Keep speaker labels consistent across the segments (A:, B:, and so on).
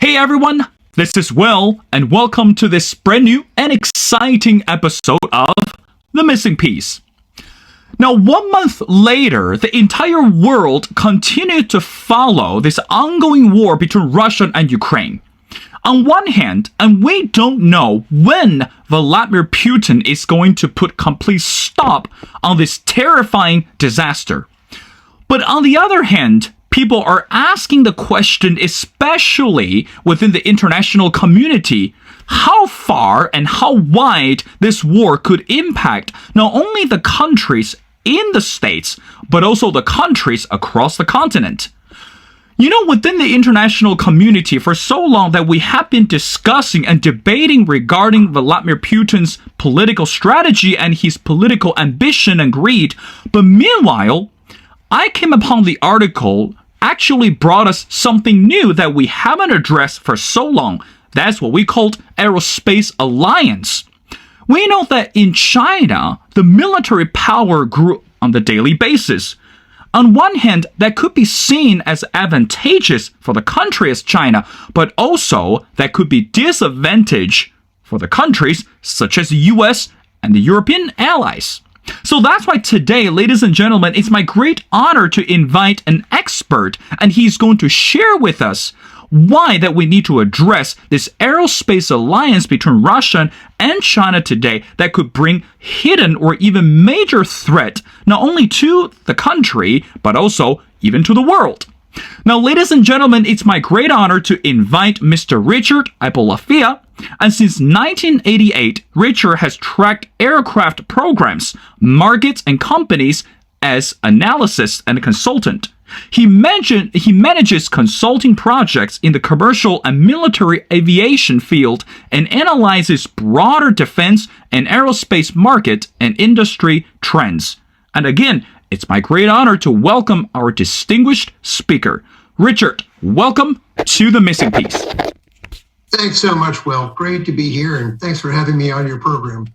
A: Hey everyone, this is Will, and welcome to this brand new and exciting episode of The Missing Piece. Now, 1 month later, the entire world continued to follow this ongoing war between Russia and Ukraine. On one hand, and we don't know when Vladimir Putin is going to put complete stop on this terrifying disaster. But on the other hand, people are asking the question, especially within the international community, how far and how wide this war could impact not only the countries in the States, but also the countries across the continent. You know, within the international community for so long that we have been discussing and debating regarding Vladimir Putin's political strategy and his political ambition and greed, but meanwhile, I came upon the article actually brought us something new that we haven't addressed for so long. That's what we called Aerospace Alliance. We know that in China, the military power grew on the daily basis. On one hand, that could be seen as advantageous for the country as China, but also that could be disadvantage for the countries such as the US and the European allies. So that's why today, ladies and gentlemen, it's my great honor to invite an expert, and he's going to share with us why that we need to address this aerospace alliance between Russia and China today that could bring hidden or even major threat not only to the country, but also even to the world. Now, ladies and gentlemen, it's my great honor to invite Mr. Richard Aboulafia. And since 1988, Richard has tracked aircraft programs, markets, and companies as analyst and consultant. He manages consulting projects in the commercial and military aviation field and analyzes broader defense and aerospace market and industry trends. And again, it's my great honor to welcome our distinguished speaker. Richard, welcome to The Missing Piece.
B: Thanks so much, Will. Great to be here, and thanks for having me on your program.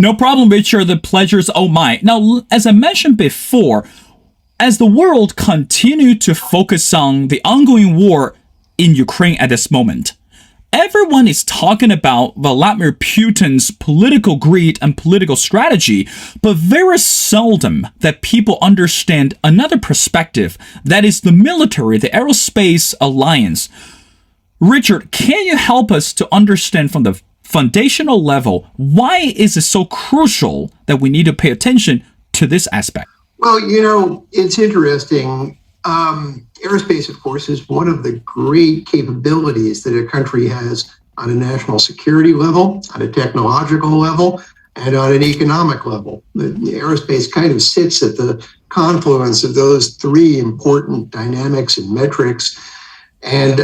A: No problem, Richard. The pleasure's all mine. Now, as I mentioned before, as the world continued to focus on the ongoing war in Ukraine at this moment, everyone is talking about Vladimir Putin's political greed and political strategy, but very seldom that people understand another perspective, that is the military, the Aerospace Alliance. Richard, can you help us to understand from the foundational level, why is it so crucial that we need to pay attention to this aspect?
B: Well, you know, it's interesting. Aerospace, of course, is one of the great capabilities that a country has on a national security level, on a technological level, and on an economic level. The aerospace kind of sits at the confluence of those three important dynamics and metrics. And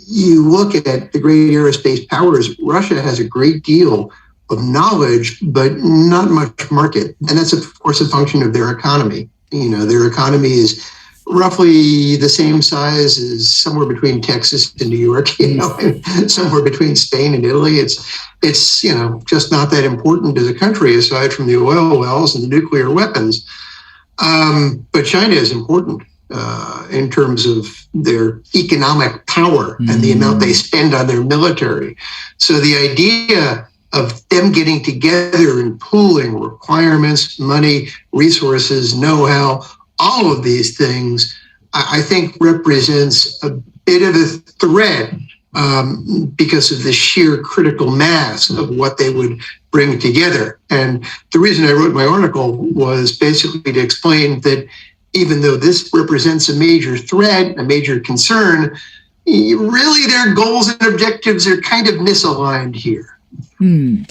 B: you look at the great aerospace powers, Russia has a great deal of knowledge, but not much market. And that's, of course, a function of their economy. You know, their economy is roughly the same size as somewhere between Texas and New York, you know, and somewhere between Spain and Italy. It's you know, just not that important as a country aside from the oil wells and the nuclear weapons. But China is important in terms of their economic power and the amount they spend on their military. So the idea of them getting together and pooling requirements, money, resources, know-how, all of these things, I think represents a bit of a threat because of the sheer critical mass of what they would bring together. And the reason I wrote my article was basically to explain that even though this represents a major threat, a major concern, really their goals and objectives are kind of misaligned here.
A: You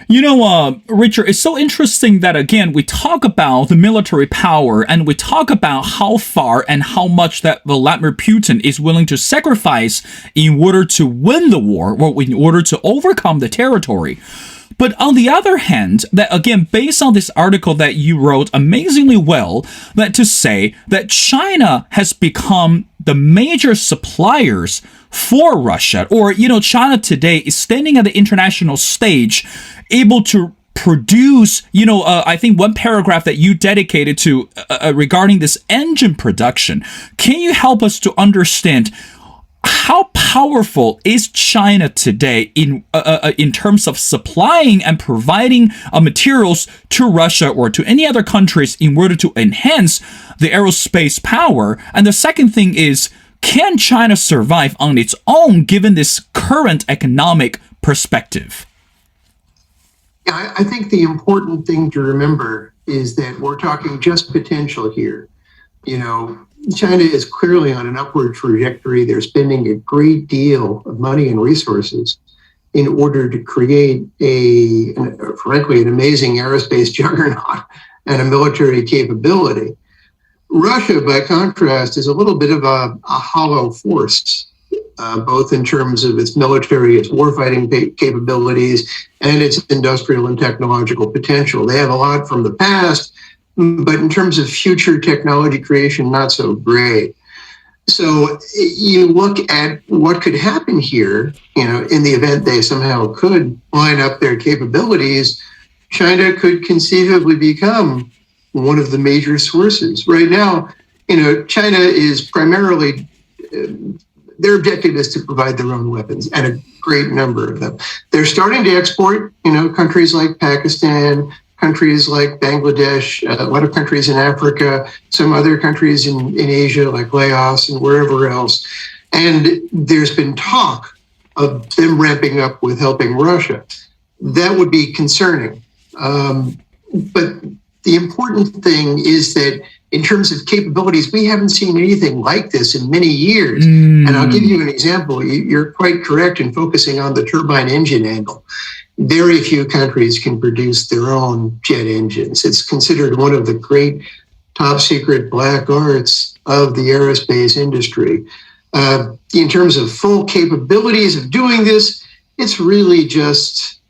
A: know, Richard, it's so interesting that, again, we talk about the military power and we talk about how far and how much that Vladimir Putin is willing to sacrifice in order to win the war or in order to overcome the territory. But on the other hand, that again, based on this article that you wrote amazingly well, that to say that China has become the major suppliers for Russia, or, you know, China today is standing at the international stage, able to produce, you know, I think one paragraph that you dedicated to regarding this engine production. Can you help us to understand how powerful is China today in terms of supplying and providing materials to Russia or to any other countries in order to enhance the aerospace power? And the second thing is, can China survive on its own given this current economic perspective?
B: Yeah, I think the important thing to remember is that we're talking just potential here. You know, China is clearly on an upward trajectory. They're spending a great deal of money and resources in order to create frankly, an amazing aerospace juggernaut and a military capability. Russia, by contrast, is a little bit of a hollow force, both in terms of its military, its warfighting capabilities, and its industrial and technological potential. They have a lot from the past, but in terms of future technology creation, not so great. So you look at what could happen here, you know, in the event they somehow could line up their capabilities, China could conceivably become one of the major sources. Right now, you know, China is primarily, their objective is to provide their own weapons, and a great number of them. They're starting to export, you know, countries like Pakistan, countries like Bangladesh, a lot of countries in Africa, some other countries in Asia like Laos and wherever else. And there's been talk of them ramping up with helping Russia. That would be concerning. But the important thing is that in terms of capabilities, we haven't seen anything like this in many years. And I'll give you an example. You're quite correct in focusing on the turbine engine angle. Very few countries can produce their own jet engines. It's considered one of the great top secret black arts of the aerospace industry. In terms of full capabilities of doing this, it's really just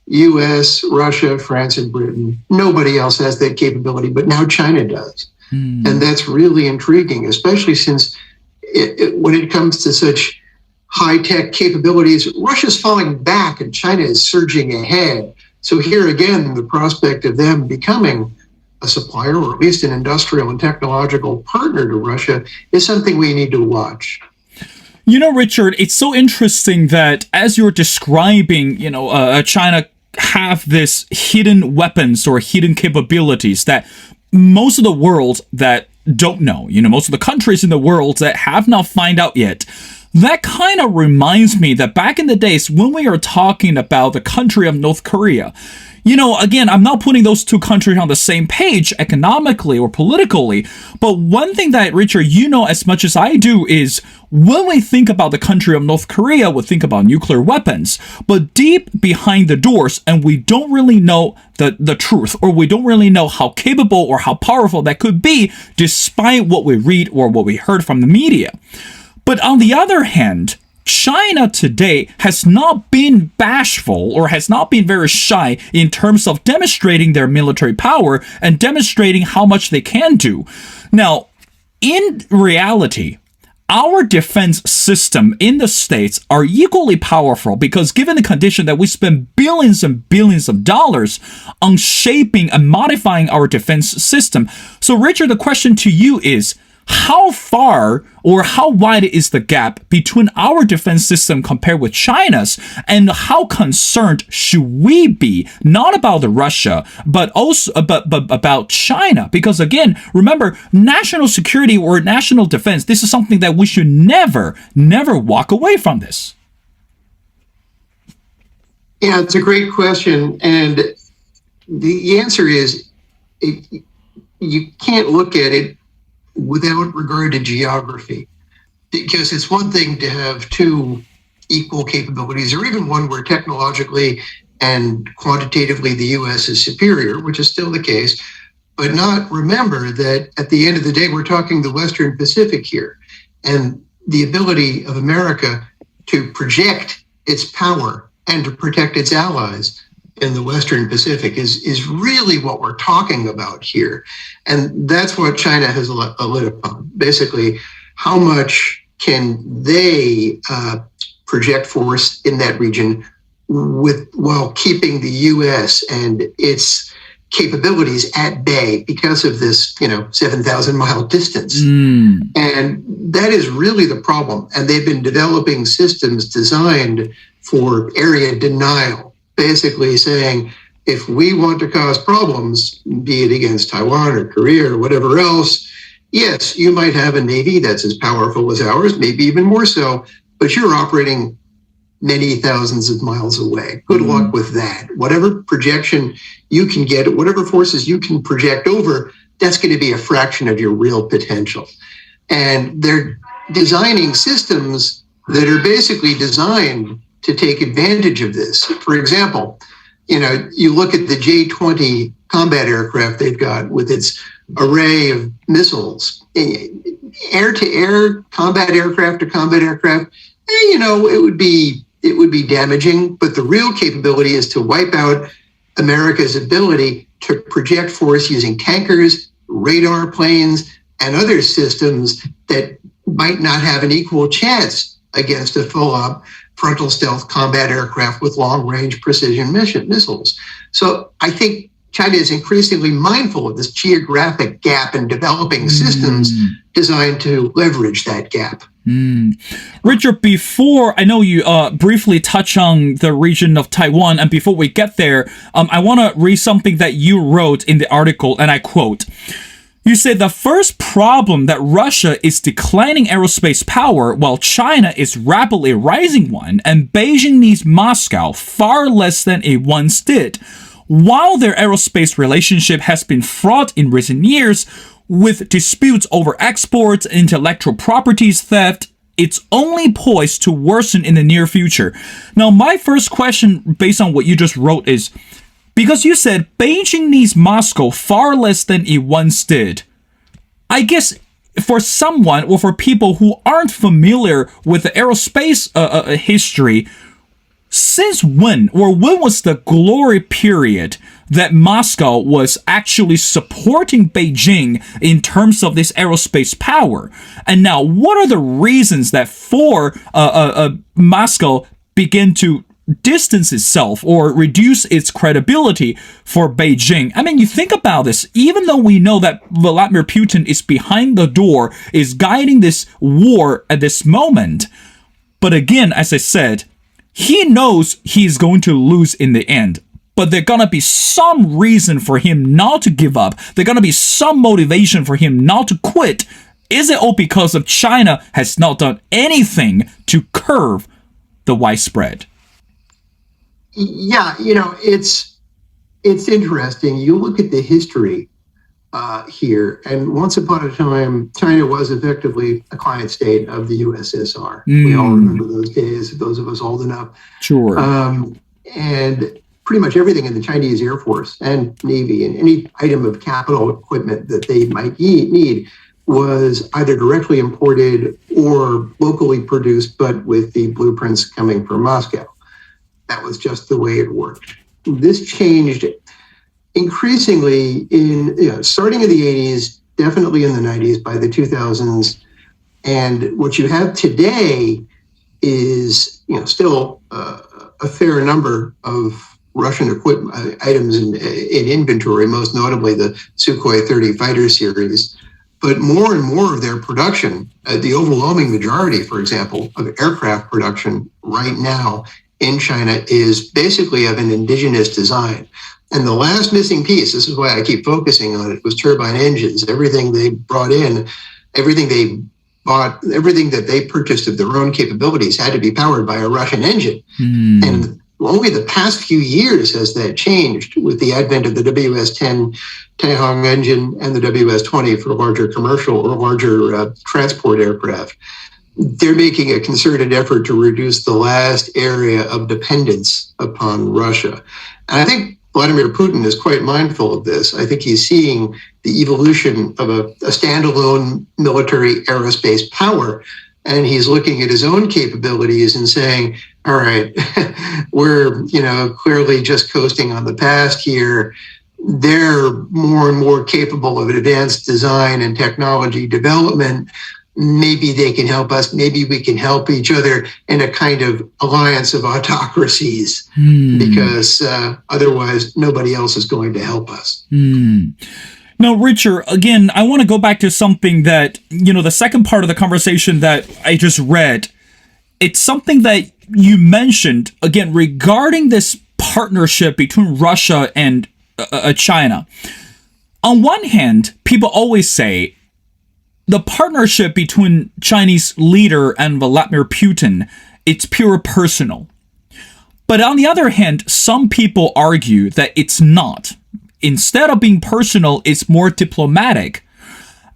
B: US, Russia, France, and Britain. Nobody else has that capability, but now China does. And that's really intriguing, especially since when it comes to such high-tech capabilities, Russia's falling back and China is surging ahead. So here again, the prospect of them becoming a supplier, or at least an industrial and technological partner to Russia, is something we need to watch.
A: You know, Richard, it's so interesting that as you're describing, you know, China have this hidden weapons or hidden capabilities that most of the world that don't know, you know, most of the countries in the world that have not found out yet. That kind of reminds me that back in the days when we are talking about the country of North Korea, you know, again, I'm not putting those two countries on the same page economically or politically, but one thing that, Richard, you know as much as I do is when we think about the country of North Korea, we think about nuclear weapons, but deep behind the doors, and we don't really know the truth, or we don't really know how capable or how powerful that could be, despite what we read or what we heard from the media. But on the other hand, China today has not been bashful or has not been very shy in terms of demonstrating their military power and demonstrating how much they can do. Now, in reality, our defense system in the States are equally powerful because given the condition that we spend billions and billions of dollars on shaping and modifying our defense system. So, Richard, the question to you is, how far or how wide is the gap between our defense system compared with China's, and how concerned should we be not about the Russia but also about China? Because again, remember, national security or national defense, this is something that we should never walk away from this.
B: Yeah, it's a great question, and the answer is you can't look at it without regard to geography, because it's one thing to have two equal capabilities, or even one where technologically and quantitatively the US is superior, which is still the case, but not remember that at the end of the day, we're talking the Western Pacific here, and the ability of America to project its power and to protect its allies in the Western Pacific is really what we're talking about here. And that's what China has a lid upon. Basically, how much can they project force in that region while keeping the US and its capabilities at bay because of this, 7,000 mile distance. And that is really the problem. And they've been developing systems designed for area denial, basically saying, if we want to cause problems, be it against Taiwan or Korea or whatever else, yes, you might have a Navy that's as powerful as ours, maybe even more so, but you're operating many thousands of miles away. Good luck with that. Whatever projection you can get, whatever forces you can project over, that's going to be a fraction of your real potential. And they're designing systems that are basically designed to take advantage of this. For example, you look at the J-20 combat aircraft they've got with its array of missiles, air-to-air, combat aircraft to combat aircraft, it would be damaging, but the real capability is to wipe out America's ability to project force using tankers, radar planes, and other systems that might not have an equal chance against a full-up frontal stealth combat aircraft with long-range precision missiles. So I think China is increasingly mindful of this geographic gap in developing systems designed to leverage that gap.
A: Richard, before I know you briefly touch on the region of Taiwan, and before we get there, I want to read something that you wrote in the article, and I quote, you said the first problem that Russia is declining aerospace power while China is rapidly rising one, and Beijing needs Moscow far less than it once did. While their aerospace relationship has been fraught in recent years, with disputes over exports, intellectual properties theft, it's only poised to worsen in the near future. Now, my first question, based on what you just wrote, is because you said Beijing needs Moscow far less than it once did. I guess for someone or for people who aren't familiar with the aerospace history, since when was the glory period that Moscow was actually supporting Beijing in terms of this aerospace power? And now, what are the reasons that Moscow began to distance itself or reduce its credibility for Beijing? I mean, you think about this, even though we know that Vladimir Putin is behind the door, is guiding this war at this moment, but again, as I said, he knows he's going to lose in the end. But there's going to be some reason for him not to give up. There's going to be some motivation for him not to quit. Is it all because of China has not done anything to curb the widespread?
B: Yeah, it's interesting. You look at the history here, and once upon a time, China was effectively a client state of the USSR. We all remember those days, those of us old enough.
A: Sure.
B: And pretty much everything in the Chinese Air Force and Navy and any item of capital equipment that they might need was either directly imported or locally produced, but with the blueprints coming from Moscow. That was just the way it worked. This changed increasingly starting in the 80s, definitely in the 90s, by the 2000s. And what you have today is, still a fair number of Russian equipment items in inventory, most notably the Sukhoi 30 fighter series. But more and more of their production, the overwhelming majority, for example, of aircraft production right now in China is basically of an indigenous design. And the last missing piece, this is why I keep focusing on it, was turbine engines. Everything they brought in, everything they bought, everything that they purchased of their own capabilities had to be powered by a Russian engine. And only the past few years has that changed with the advent of the WS-10 Taihong engine and the WS-20 for larger commercial or larger transport aircraft. They're making a concerted effort to reduce the last area of dependence upon Russia. And I think Vladimir Putin is quite mindful of this. I think he's seeing the evolution of a standalone military aerospace power, and he's looking at his own capabilities and saying, all right, we're clearly just coasting on the past here. They're more and more capable of advanced design and technology development. maybe they can help us. Maybe we can help each other in a kind of alliance of autocracies, because otherwise nobody else is going to help us.
A: Now, Richard, again, I want to go back to something that, the second part of the conversation that I just read. It's something that you mentioned, again, regarding this partnership between Russia and China. On one hand, people always say the partnership between Chinese leader and Vladimir Putin, it's pure personal. But on the other hand, some people argue that it's not. Instead of being personal, it's more diplomatic.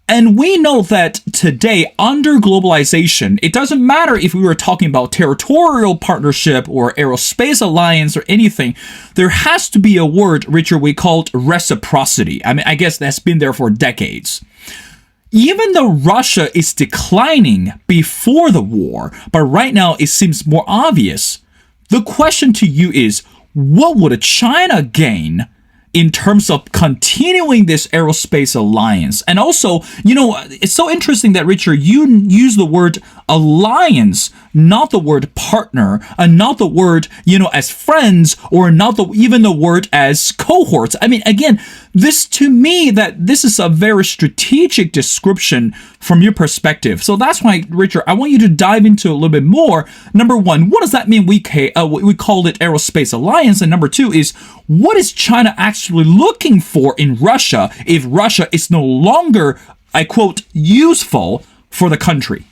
A: And we know that today, under globalization, it doesn't matter if we were talking about territorial partnership or Aerospace Alliance or anything, there has to be a word, Richard, we call it reciprocity. I mean, I guess that's been there for decades. Even though Russia is declining before the war, but right now it seems more obvious, the question to you is, what would China gain in terms of continuing this aerospace alliance? And also, it's so interesting that, Richard, you use the word alliance, not the word partner, and not the word, as friends, or not even the word as cohorts. I mean, again, this to me, that this is a very strategic description from your perspective. So that's why, Richard, I want you to dive into a little bit more. Number one, what does that mean we called it Aerospace Alliance? And number two is, what is China actually looking for in Russia if Russia is no longer, I quote, useful for the country?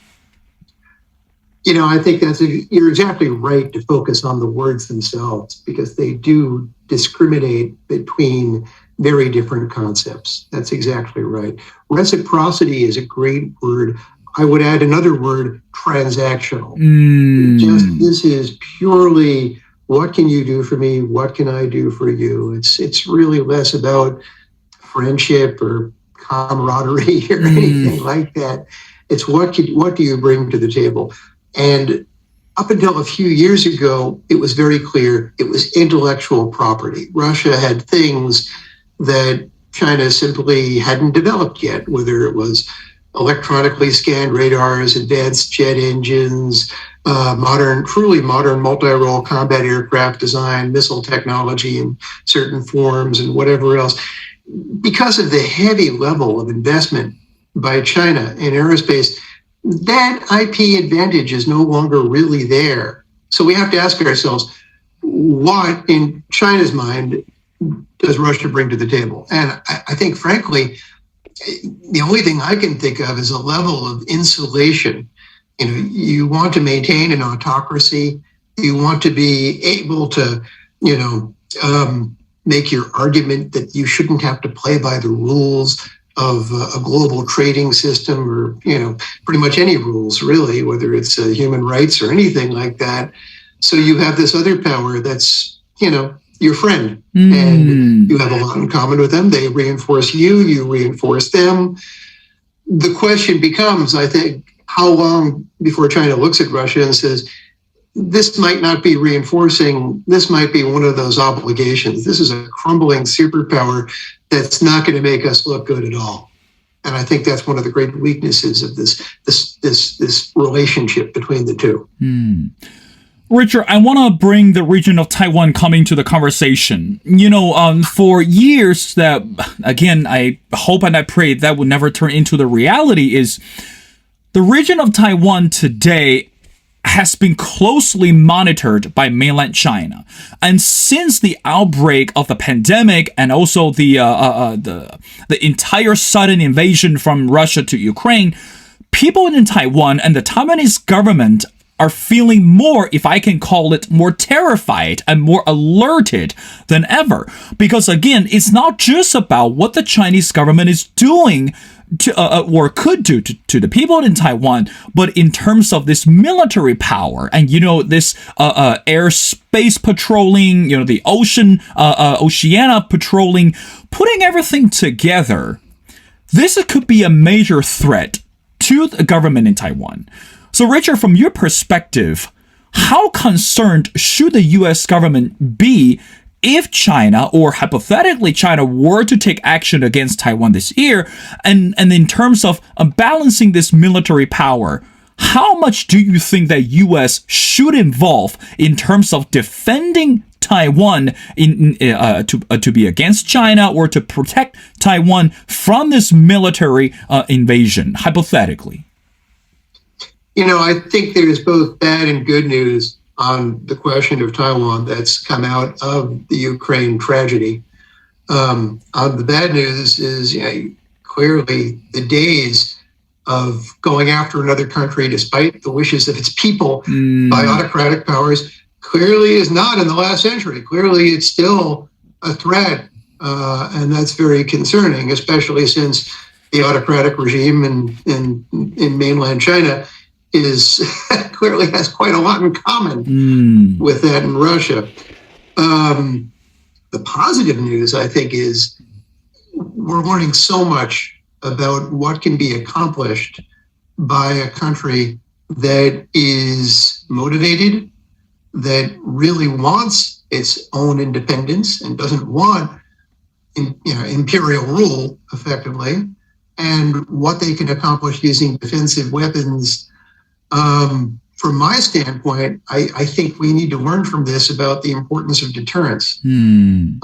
B: I think you're exactly right to focus on the words themselves, because they do discriminate between very different concepts. That's exactly right. Reciprocity is a great word. I would add another word, transactional. This is purely, what can you do for me? What can I do for you? It's really less about friendship or camaraderie or anything like that. It's what do you bring to the table? And up until a few years ago, it was very clear it was intellectual property. Russia had things that China simply hadn't developed yet, whether it was electronically scanned radars, advanced jet engines, truly modern multi-role combat aircraft design, missile technology in certain forms, and whatever else. Because of the heavy level of investment by China in aerospace, that IP advantage is no longer really there. So we have to ask ourselves, what in China's mind does Russia bring to the table? And I think, frankly, the only thing I can think of is a level of insulation. You want to maintain an autocracy. You want to be able to, make your argument that you shouldn't have to play by the rules of a global trading system, or pretty much any rules, really, whether it's human rights or anything like that. So you have this other power that's your friend, and you have a lot in common with them. They reinforce you, you reinforce them. The question becomes, I think, how long before China looks at Russia and says, this might not be reinforcing, this might be one of those obligations. This is a crumbling superpower that's not going to make us look good at all. And I think that's one of the great weaknesses of this relationship between the two.
A: Richard, I want to bring the region of Taiwan coming to the conversation. For years that, again, I hope and I pray that would never turn into the reality, is the region of Taiwan today has been closely monitored by mainland China. And since the outbreak of the pandemic, and also the entire sudden invasion from Russia to Ukraine, people in Taiwan and the Taiwanese government are feeling more, if I can call it, more terrified and more alerted than ever. Because again, it's not just about what the Chinese government is doing to, or could do to the people in Taiwan, but in terms of this military power and, this airspace patrolling, the oceania patrolling, putting everything together, this could be a major threat to the government in Taiwan. So, Richard, from your perspective, how concerned should the U.S. government be if China, or hypothetically China, were to take action against Taiwan this year, and in terms of balancing this military power, how much do you think that U.S. should involve in terms of defending Taiwan to be against China, or to protect Taiwan from this military invasion, hypothetically?
B: I think there's both bad and good news on the question of Taiwan that's come out of the Ukraine tragedy. The bad news is clearly the days of going after another country despite the wishes of its people by autocratic powers clearly is not in the last century. Clearly it's still a threat, and that's very concerning, especially since the autocratic regime in mainland China is clearly has quite a lot in common with that in Russia. The positive news, I think, is we're learning so much about what can be accomplished by a country that is motivated, that really wants its own independence and doesn't want imperial rule, effectively, and what they can accomplish using defensive weapons. From my standpoint, I think we need to learn from this about the importance of deterrence. And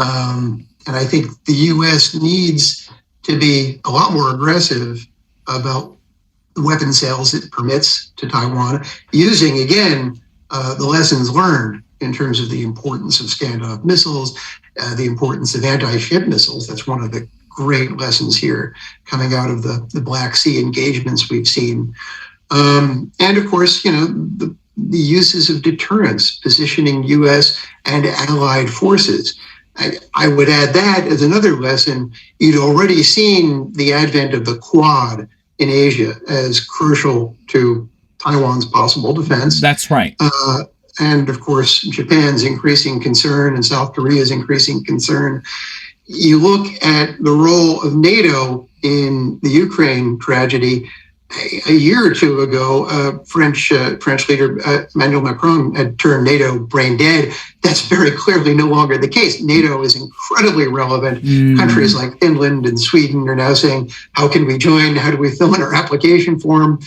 B: I think the U.S. needs to be a lot more aggressive about the weapon sales it permits to Taiwan, using, again, the lessons learned in terms of the importance of standoff missiles, the importance of anti-ship missiles. That's one of the great lessons here coming out of the Black Sea engagements we've seen. And of course, the uses of deterrence, positioning U.S. and allied forces. I would add that as another lesson. You'd already seen the advent of the Quad in Asia as crucial to Taiwan's possible defense.
A: That's right.
B: And of course, Japan's increasing concern and South Korea's increasing concern. You look at the role of NATO in the Ukraine tragedy. A year or two ago, French leader Emmanuel Macron had turned NATO brain dead. That's very clearly no longer the case. NATO is incredibly relevant. Countries like Finland and Sweden are now saying, how can we join? How do we fill in our application form?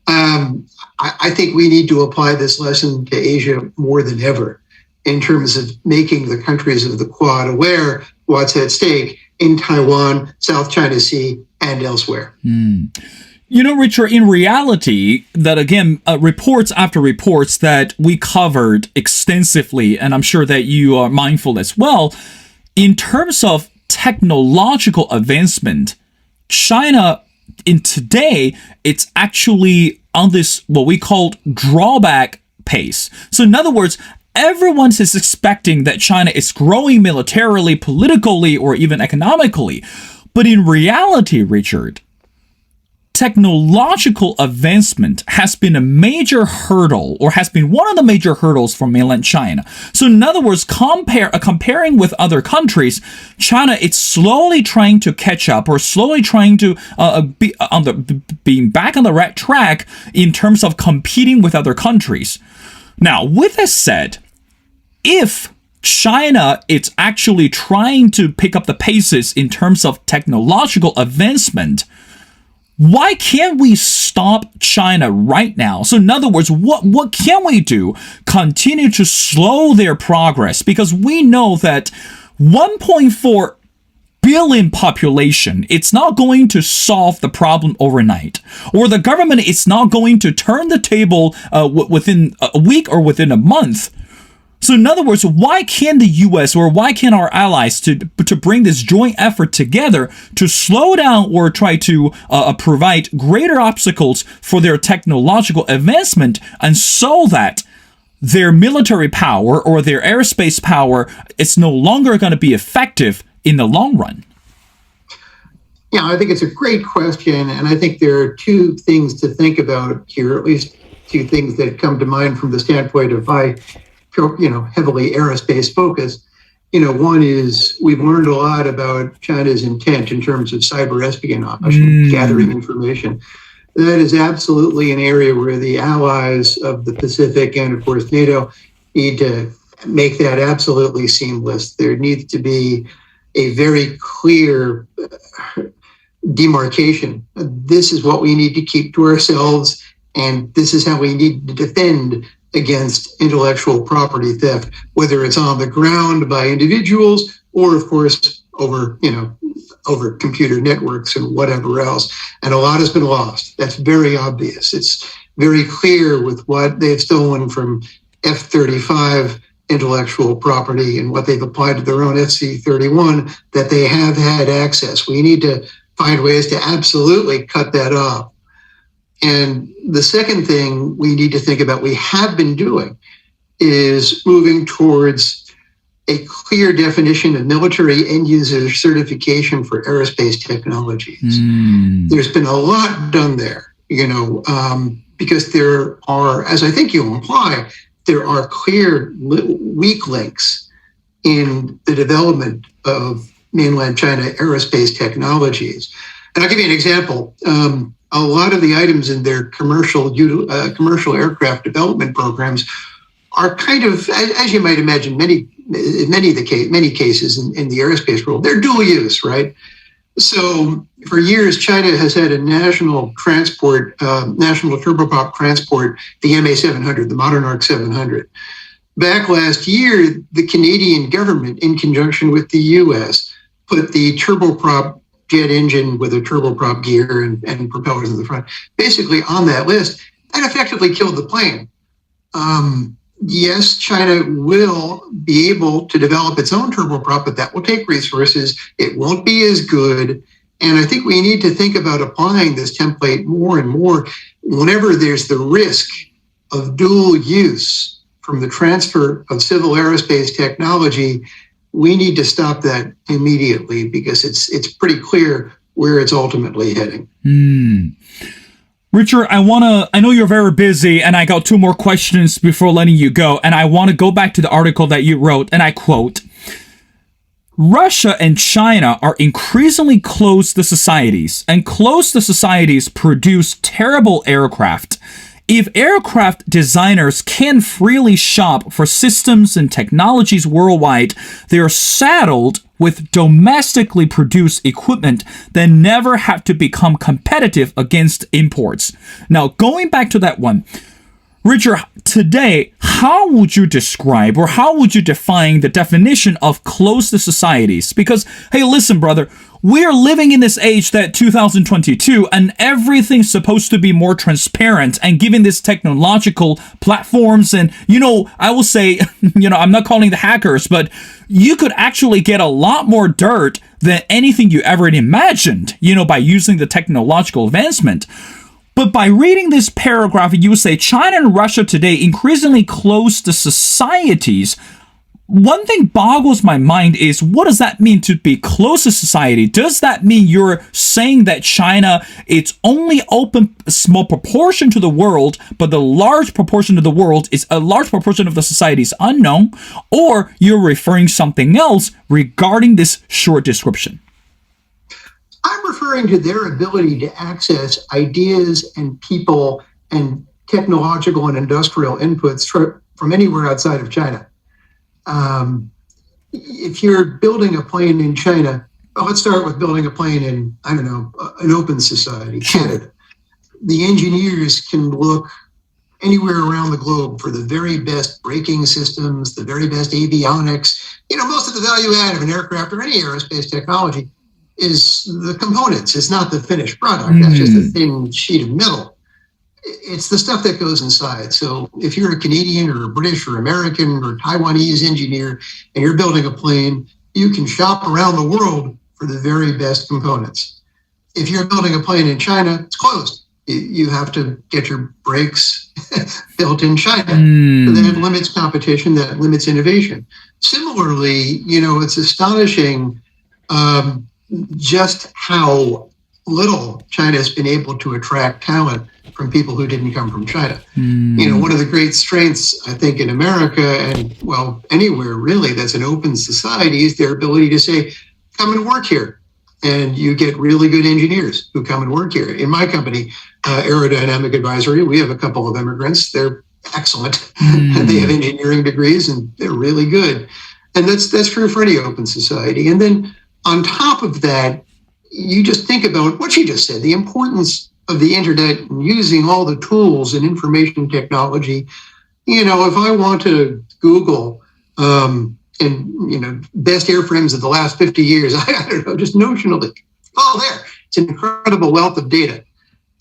B: I think we need to apply this lesson to Asia more than ever in terms of making the countries of the Quad aware what's at stake in Taiwan, South China Sea, and elsewhere.
A: Richard, in reality, that again, reports after reports that we covered extensively, and I'm sure that you are mindful as well, in terms of technological advancement, China in today, it's actually on this, what we call drawback pace. So in other words, everyone is expecting that China is growing militarily, politically, or even economically. But in reality, Richard, technological advancement has been a major hurdle, or has been one of the major hurdles for mainland China. So in other words, comparing with other countries, China is slowly trying to catch up, or slowly trying to being back on the right track in terms of competing with other countries. Now, with that said, if China is actually trying to pick up the paces in terms of technological advancement, why can't we stop China right now? So in other words, what can we do? Continue to slow their progress, because we know that 1.4 billion population, it's not going to solve the problem overnight, or the government is not going to turn the table within a week or within a month. So in other words, why can't the U.S. or why can't our allies to bring this joint effort together to slow down or try to provide greater obstacles for their technological advancement, and so that their military power or their aerospace power is no longer going to be effective in the long run?
B: Yeah, I think it's a great question, and I think there are two things to think about here, at least two things that come to mind from the standpoint of my heavily aerospace focus. One is we've learned a lot about China's intent in terms of cyber espionage and gathering information. That is absolutely an area where the allies of the Pacific and, of course, NATO need to make that absolutely seamless. There needs to be a very clear demarcation. This is what we need to keep to ourselves, and this is how we need to defend against intellectual property theft, whether it's on the ground by individuals or, of course, over computer networks and whatever else. And a lot has been lost. That's very obvious. It's very clear with what they've stolen from F-35 intellectual property and what they've applied to their own FC-31 that they have had access. We need to find ways to absolutely cut that off. And the second thing we need to think about, we have been doing, is moving towards a clear definition of military end user certification for aerospace technologies. There's been a lot done there, because there are, as I think you imply, there are clear weak links in the development of mainland China aerospace technologies. And I'll give you an example. A lot of the items in their commercial aircraft development programs are kind of, as you might imagine, many cases in the aerospace world, they're dual use, right? So for years, China has had a national turboprop transport, the MA700, the modern ARC 700. Back last year, the Canadian government, in conjunction with the US, put the turboprop jet engine with a turboprop gear and propellers in the front, basically on that list. That effectively killed the plane. Yes, China will be able to develop its own turboprop, but that will take resources. It won't be as good. And I think we need to think about applying this template more and more whenever there's the risk of dual use from the transfer of civil aerospace technology. We need to stop that immediately because it's pretty clear where it's ultimately heading.
A: Richard, I know you're very busy, and I got two more questions before letting you go, and I want to go back to the article that you wrote, and I quote, Russia and China are increasingly closed societies, and closed societies produce terrible aircraft. If aircraft designers can freely shop for systems and technologies worldwide, they are saddled with domestically produced equipment that never have to become competitive against imports. Now, going back to that one, Richard, today, how would you describe or how would you define the definition of closed societies? Because, hey, listen, brother, we're living in this age that 2022 and everything's supposed to be more transparent and given this technological platforms and, I will say, I'm not calling the hackers, but you could actually get a lot more dirt than anything you ever imagined, by using the technological advancement. But by reading this paragraph, you say China and Russia today increasingly close the societies. One thing boggles my mind is, what does that mean to be close to society? Does that mean you're saying that China, it's only open a small proportion to the world, but the large proportion of the world is a large proportion of the society is unknown? Or you're referring something else regarding this short description?
B: I'm referring to their ability to access ideas and people and technological and industrial inputs from anywhere outside of China. If you're building a plane in China, let's start with building a plane in, an open society, Canada. The engineers can look anywhere around the globe for the very best braking systems, the very best avionics. Most of the value add of an aircraft or any aerospace technology is the components. It's not the finished product. That's just a thin sheet of metal. It's the stuff that goes inside. So if you're a Canadian or a British or American or Taiwanese engineer and you're building a plane, you can shop around the world for the very best components. If you're building a plane in China, it's closed. You have to get your brakes built in China. So that limits competition, that limits innovation. Similarly, it's astonishing just how little China has been able to attract talent from people who didn't come from China. One of the great strengths, I think, in America and, anywhere really that's an open society is their ability to say, come and work here. And you get really good engineers who come and work here. In my company, Aerodynamic Advisory, we have a couple of immigrants. They're excellent. And they have engineering degrees and they're really good. And that's true for any open society. And then on top of that, you just think about what you just said, the importance of the internet and using all the tools and information technology. You know, if I want to Google, best airframes of the last 50 years, I don't know, just notionally, there, it's an incredible wealth of data.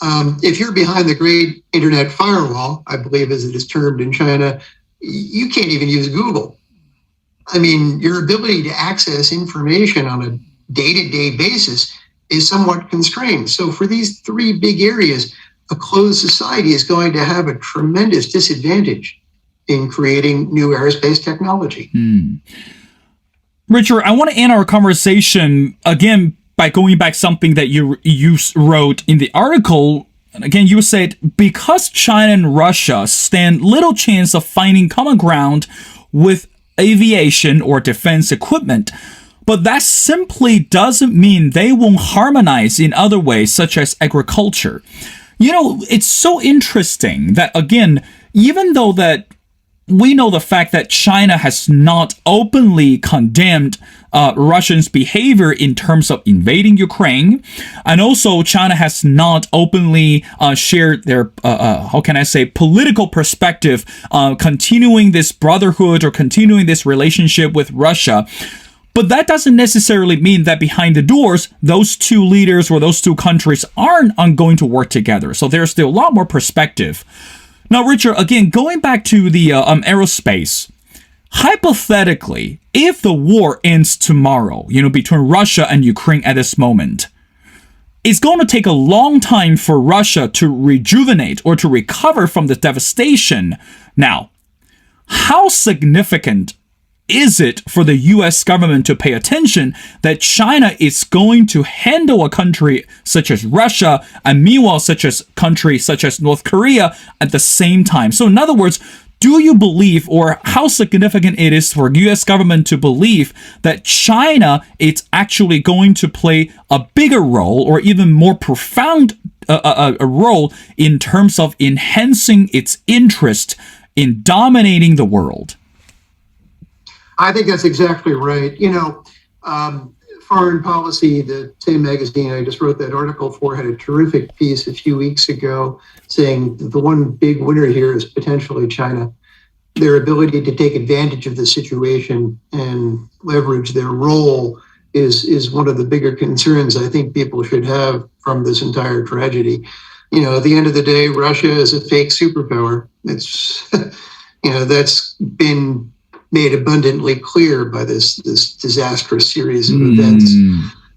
B: If you're behind the great internet firewall, I believe as it is termed in China, you can't even use Google. I mean, your ability to access information on a day-to-day basis is somewhat constrained. So for these three big areas, a closed society is going to have a tremendous disadvantage in creating new aerospace technology.
A: Richard, I want to end our conversation again by going back something that you wrote in the article. Again, you said, because China and Russia stand little chance of finding common ground with aviation or defense equipment, but that simply doesn't mean they won't harmonize in other ways, such as agriculture. You know, it's so interesting that, again, even though that we know the fact that China has not openly condemned Russians' behavior in terms of invading Ukraine, and also China has not openly shared their, political perspective, continuing this brotherhood or continuing this relationship with Russia. But that doesn't necessarily mean that behind the doors, those two leaders or those two countries aren't going to work together. So there's still a lot more perspective. Now, Richard, again, going back to the aerospace, hypothetically, if the war ends tomorrow, between Russia and Ukraine at this moment, it's going to take a long time for Russia to rejuvenate or to recover from the devastation. Now, how significant is it for the U.S. government to pay attention that China is going to handle a country such as Russia and meanwhile such as countries such as North Korea at the same time? So in other words, do you believe, or how significant it is for U.S. government to believe that China is actually going to play a bigger role or even more profound a role in terms of enhancing its interest in dominating the world?
B: I think that's exactly right. Foreign Policy, the same magazine I just wrote that article for, had a terrific piece a few weeks ago saying the one big winner here is potentially China. Their ability to take advantage of the situation and leverage their role is one of the bigger concerns I think people should have from this entire tragedy. At the end of the day, Russia is a fake superpower. It's, that's been made abundantly clear by this disastrous series of events.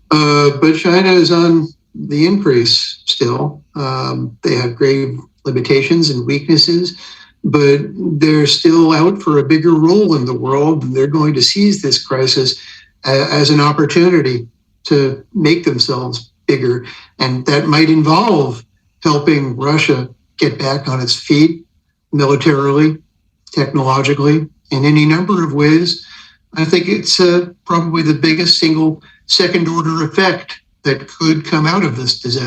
B: But China is on the increase still. They have grave limitations and weaknesses, but they're still out for a bigger role in the world, and they're going to seize this crisis as an opportunity to make themselves bigger. And that might involve helping Russia get back on its feet militarily, technologically, in any number of ways. I think it's probably the biggest single second order effect that could come out of this disaster.